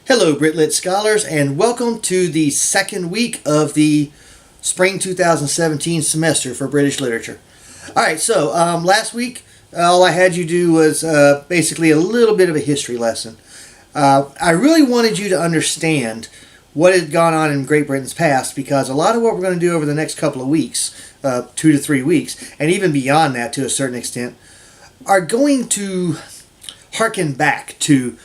Hello, Britlit scholars, and welcome to the second week of the spring 2017 semester for British literature. All right, so last week, all I had you do was basically a little bit of a history lesson. I really wanted you to understand what had gone on in Great Britain's past, because a lot of what we're going to do over the next couple of weeks, 2 to 3 weeks, and even beyond that to a certain extent, are going to harken back to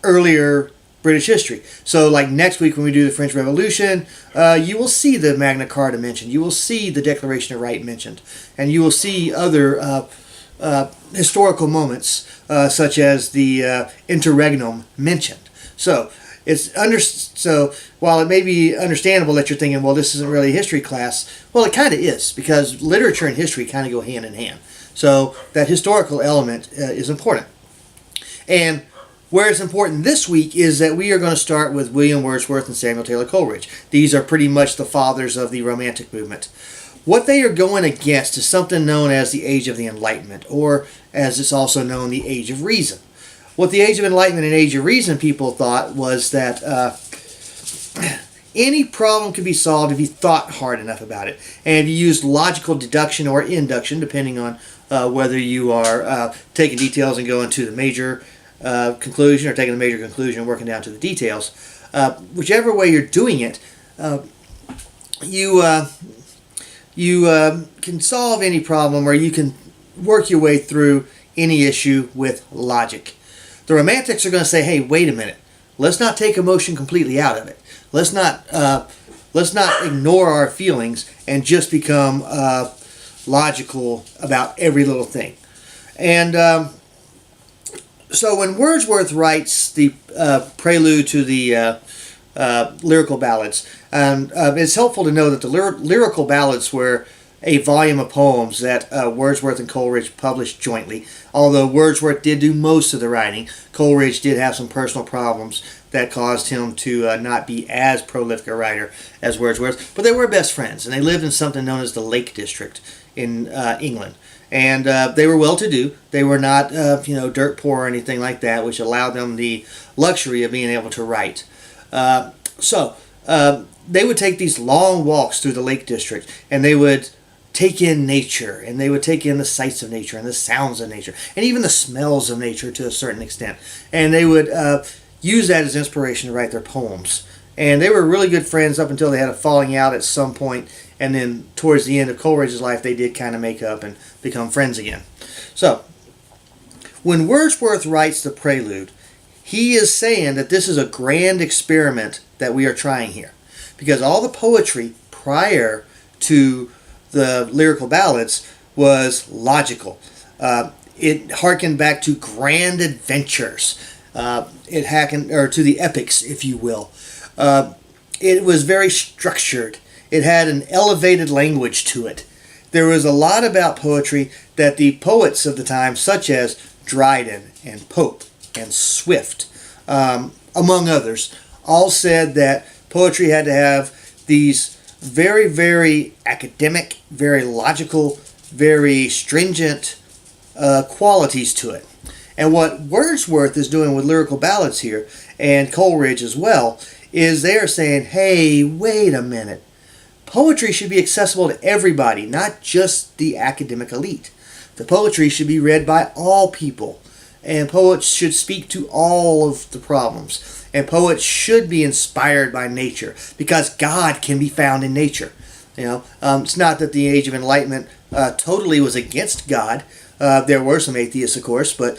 earlier British history. So like next week when we do the French Revolution, you will see the Magna Carta mentioned, you will see the Declaration of Right mentioned, and you will see other historical moments such as the Interregnum mentioned. So while it may be understandable that you're thinking, well, this isn't really a history class, well, it kind of is, because literature and history kind of go hand in hand. So that historical element is important. And where it's important this week is that we are going to start with William Wordsworth and Samuel Taylor Coleridge. These are pretty much the fathers of the Romantic movement. What they are going against is something known as the Age of the Enlightenment, or as it's also known, the Age of Reason. What the Age of Enlightenment and Age of Reason people thought was that any problem could be solved if you thought hard enough about it, and if you used logical deduction or induction, depending on whether you are taking details and going to the major conclusion, or taking the major conclusion and working down to the details. Whichever way you're doing it, you can solve any problem, or you can work your way through any issue with logic. The Romantics are going to say, hey, wait a minute, let's not take emotion completely out of it. Let's not ignore our feelings and just become logical about every little thing. And so when Wordsworth writes the prelude to the lyrical ballads, it's helpful to know that the lyrical ballads were a volume of poems that Wordsworth and Coleridge published jointly. Although Wordsworth did do most of the writing, Coleridge did have some personal problems that caused him to not be as prolific a writer as Wordsworth. But they were best friends, and they lived in something known as the Lake District in England. And they were well-to-do. They were not, dirt poor or anything like that, which allowed them the luxury of being able to write. So they would take these long walks through the Lake District, and they would take in nature, and they would take in the sights of nature, and the sounds of nature, and even the smells of nature to a certain extent. And they would use that as inspiration to write their poems. And they were really good friends up until they had a falling out at some point, and then towards the end of Coleridge's life, they did kind of make up and become friends again. So, when Wordsworth writes the prelude, he is saying that this is a grand experiment that we are trying here. Because all the poetry prior to the lyrical ballads was logical. It harkened back to grand adventures. It harkened to the epics, if you will. It was very structured. It had an elevated language to it. There was a lot about poetry that the poets of the time, such as Dryden and Pope and Swift, among others, all said that poetry had to have these very, very academic, very logical, very stringent qualities to it. And what Wordsworth is doing with lyrical ballads here, and Coleridge as well, is they are saying, hey, wait a minute. Poetry should be accessible to everybody, not just the academic elite. The poetry should be read by all people, and poets should speak to all of the problems. And poets should be inspired by nature, because God can be found in nature. It's not that the Age of Enlightenment totally was against God. There were some atheists, of course, but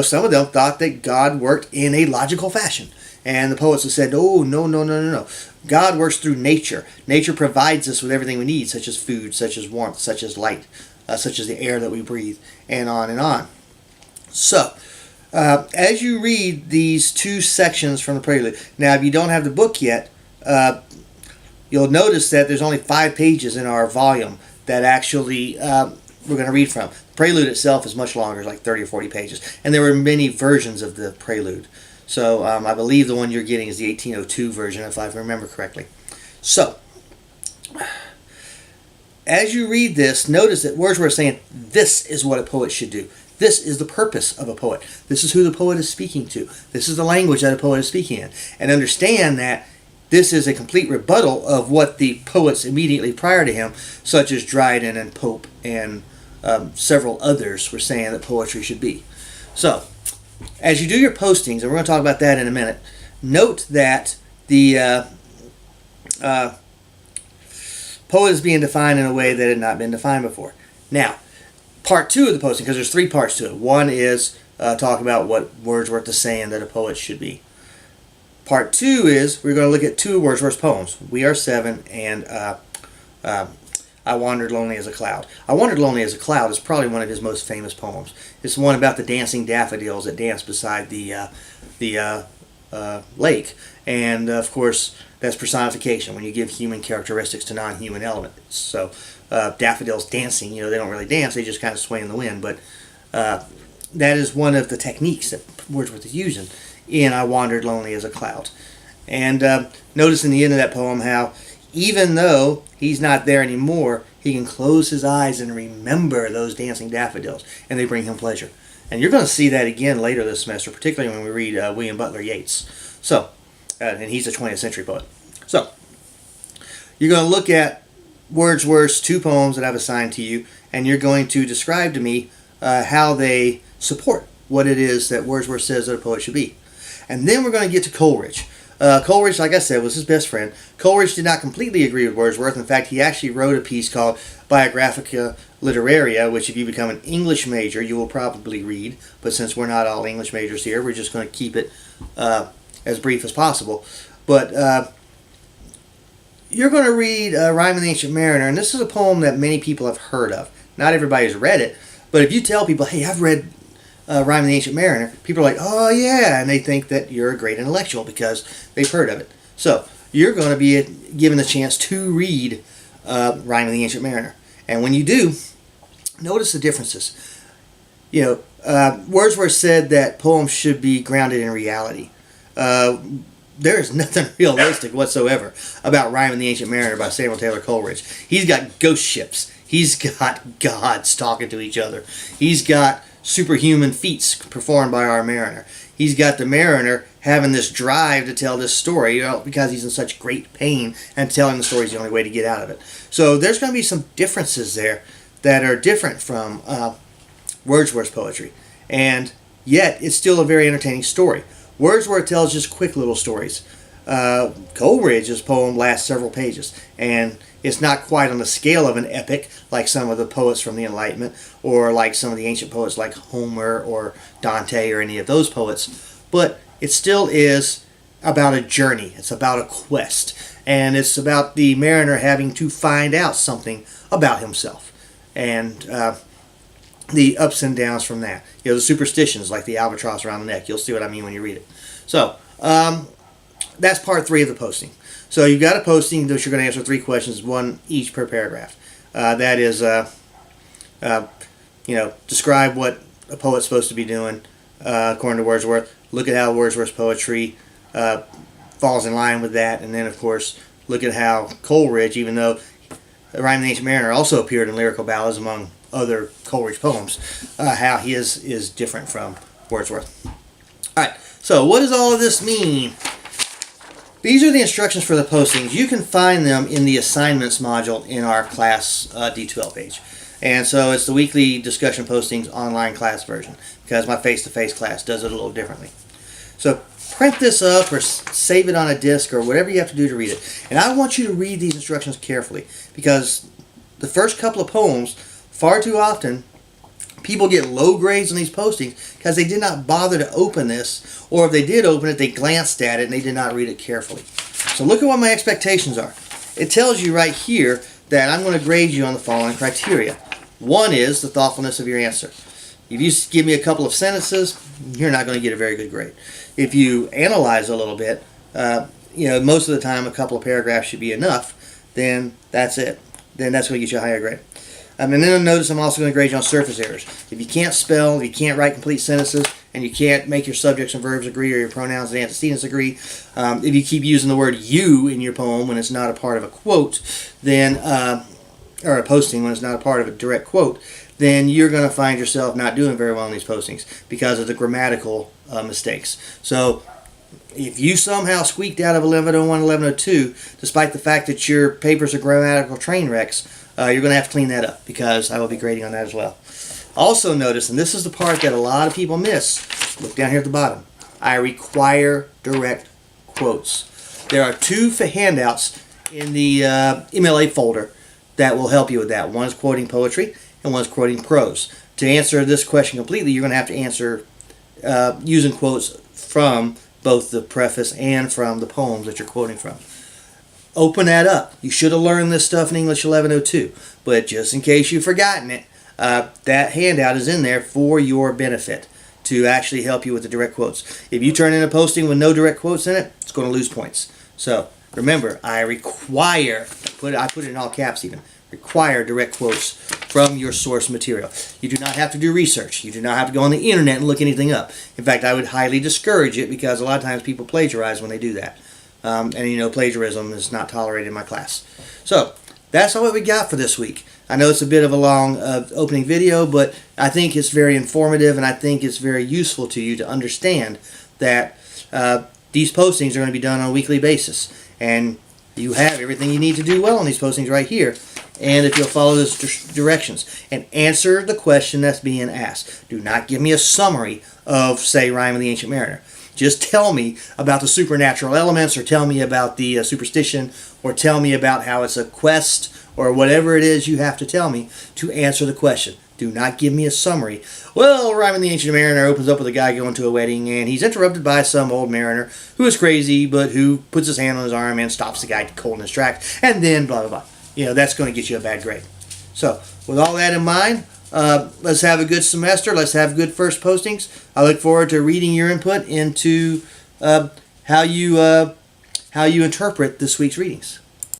some of them thought that God worked in a logical fashion. And the poets have said, oh, no. God works through nature. Nature provides us with everything we need, such as food, such as warmth, such as light, such as the air that we breathe, and on and on. So, as you read these two sections from the prelude, now if you don't have the book yet, you'll notice that there's only 5 pages in our volume that actually we're going to read from. The prelude itself is much longer, it's like 30 or 40 pages. And there were many versions of the prelude. So I believe the one you're getting is the 1802 version, if I remember correctly. So, as you read this, notice that Wordsworth is saying, this is what a poet should do. This is the purpose of a poet. This is who the poet is speaking to. This is the language that a poet is speaking in. And understand that this is a complete rebuttal of what the poets immediately prior to him, such as Dryden and Pope and several others, were saying that poetry should be. So, as you do your postings, and we're going to talk about that in a minute, note that the poet is being defined in a way that had not been defined before. Now, part 2 of the posting, because there's 3 parts to it. One is talk about what Wordsworth is saying that a poet should be. Part 2 is we're going to look at 2 of Wordsworth's poems, We Are Seven and I Wandered Lonely as a Cloud. I Wandered Lonely as a Cloud is probably one of his most famous poems. It's the one about the dancing daffodils that dance beside the lake. And, of course, that's personification, when you give human characteristics to non-human elements. So daffodils dancing, they don't really dance, they just kind of sway in the wind. But that is one of the techniques that Wordsworth is using in I Wandered Lonely as a Cloud. And notice in the end of that poem how even though he's not there anymore, he can close his eyes and remember those dancing daffodils, and they bring him pleasure. And you're going to see that again later this semester, particularly when we read William Butler Yeats. So, and he's a 20th century poet. So, you're going to look at Wordsworth's 2 poems that I've assigned to you, and you're going to describe to me how they support what it is that Wordsworth says that a poet should be. And then we're going to get to Coleridge. Coleridge, like I said, was his best friend. Coleridge did not completely agree with Wordsworth. In fact, he actually wrote a piece called Biographica Literaria, which if you become an English major, you will probably read. But since we're not all English majors here, we're just going to keep it as brief as possible. But you're going to read Rime of the Ancient Mariner, and this is a poem that many people have heard of. Not everybody's read it, but if you tell people, hey, I've read Rime of the Ancient Mariner, people are like, oh yeah, and they think that you're a great intellectual because they've heard of it. So you're going to be given the chance to read Rime of the Ancient Mariner. And when you do, notice the differences. Wordsworth said that poems should be grounded in reality. There is nothing realistic whatsoever about Rime of the Ancient Mariner by Samuel Taylor Coleridge. He's got ghost ships. He's got gods talking to each other. He's got superhuman feats performed by our mariner. He's got the mariner having this drive to tell this story, because he's in such great pain, and telling the story is the only way to get out of it. So there's going to be some differences there that are different from Wordsworth's poetry. And yet, it's still a very entertaining story. Wordsworth tells just quick little stories. Coleridge's poem lasts several pages, and it's not quite on the scale of an epic like some of the poets from the Enlightenment, or like some of the ancient poets like Homer or Dante or any of those poets, but it still is about a journey. It's about a quest, and it's about the mariner having to find out something about himself, and the ups and downs from that. The superstitions like the albatross around the neck. You'll see what I mean when you read it. So that's part 3 of the posting. So you've got a posting that you're going to answer 3 questions, 1 each per paragraph. That is, describe what a poet's supposed to be doing according to Wordsworth. Look at how Wordsworth's poetry falls in line with that. And then, of course, look at how Coleridge, even though Rime of the Ancient Mariner also appeared in lyrical ballads among other Coleridge poems, how his is different from Wordsworth. All right, so what does all of this mean? These are the instructions for the postings. You can find them in the assignments module in our class D12 page. And so it's the weekly discussion postings online class version, because my face-to-face class does it a little differently. So print this up or save it on a disk or whatever you have to do to read it. And I want you to read these instructions carefully, because the first couple of poems, far too often, people get low grades on these postings because they did not bother to open this, or if they did open it, they glanced at it and they did not read it carefully. So look at what my expectations are. It tells you right here that I'm going to grade you on the following criteria. 1 is the thoughtfulness of your answer. If you give me a couple of sentences, you're not going to get a very good grade. If you analyze a little bit, most of the time a couple of paragraphs should be enough, then that's it. Then that's going to get you a higher grade. And then notice I'm also going to grade you on surface errors. If you can't spell, if you can't write complete sentences, and you can't make your subjects and verbs agree or your pronouns and antecedents agree, if you keep using the word you in your poem when it's not a part of a quote, then or a posting when it's not a part of a direct quote, then you're going to find yourself not doing very well in these postings because of the grammatical mistakes. So if you somehow squeaked out of 1101, 1102, despite the fact that your papers are grammatical train wrecks, you're going to have to clean that up, because I will be grading on that as well. Also notice, and this is the part that a lot of people miss, look down here at the bottom, I require direct quotes. There are two handouts in the MLA folder that will help you with that. One is quoting poetry and one is quoting prose. To answer this question completely, you're going to have to answer using quotes from both the preface and from the poems that you're quoting from. Open that up. You should have learned this stuff in English 1102, but just in case you've forgotten it, that handout is in there for your benefit to actually help you with the direct quotes. If you turn in a posting with no direct quotes in it, it's going to lose points. So remember, I require, I put it in all caps even, require direct quotes from your source material. You do not have to do research. You do not have to go on the internet and look anything up. In fact, I would highly discourage it, because a lot of times people plagiarize when they do that. And you know, plagiarism is not tolerated in my class. So that's all we got for this week. I know it's a bit of a long opening video, but I think it's very informative, and I think it's very useful to you to understand that these postings are going to be done on a weekly basis. And you have everything you need to do well on these postings right here. And if you'll follow those directions and answer the question that's being asked. Do not give me a summary of, say, Rime of the Ancient Mariner. Just tell me about the supernatural elements, or tell me about the superstition, or tell me about how it's a quest, or whatever it is you have to tell me to answer the question. Do not give me a summary. Well, Rime of the Ancient Mariner opens up with a guy going to a wedding, and he's interrupted by some old mariner who is crazy, but who puts his hand on his arm and stops the guy cold in his tracks, and then blah, blah, blah. You know, that's going to get you a bad grade. So, with all that in mind, let's have a good semester. Let's have good first postings. I look forward to reading your input into how you interpret this week's readings.